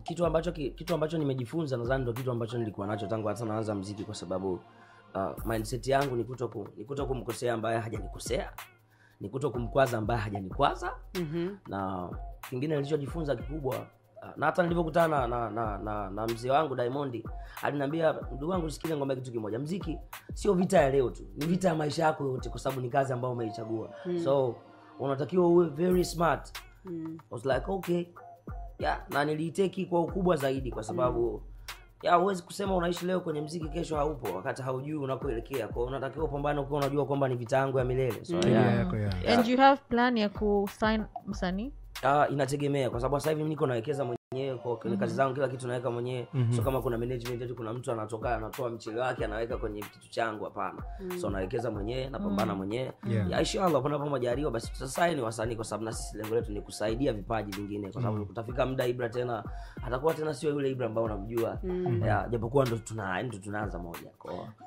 kitu ambacho nimejifunza, nadhani ndio kitu ambacho nilikuwa nacho tangu hata naanza muziki, kwa sababu mindset yangu ni kuto kumkosea ambaye hajanikosea, ni kuto kumkwaza ambaye hajanikwaza. Na kingine nilichojifunza kikubwa, na hata nilipokutana na mzee wangu Diamond, aliniambia, ndugu wangu sikiliza ngombe kitu kimoja, muziki sio vita ya leo tu, ni vita ya maisha yako yote, kwa sababu ni kazi ambayo umeichagua. So unatakiwa uwe very smart. I was like okay, yeah, na niliiteki kwa ukubwa zaidi, kwa sababu huwezi kusema unaishi leo kwenye muziki kesho haupo, wakati haujui unakoelekea. Kwa unatakiwa upambane ukiwa unajua kwamba ni vita yangu ya milele. So And you have plan ya ku-sign msanii? Inategemea, kwa sababu sasa hivi niko nawekeza mwenyewe kwa kazi zangu, kila kitu naweka mwenyewe. So kama kuna management yetu, kuna mtu anatoa mchele wake anaweka kwenye kitu changu, hapana. So nawekeza mwenyewe, napambana mwenyewe. Inshallah kuna majaliwa basi tutasaini wasanii, kwa sababu na sisi lengo letu ni kusaidia vipaji vingine, kwa sababu utafika muda Ibra tena atakuwa tena sio yule Ibra ambao unamjua, japokuwa ndo tunaanza moja kwa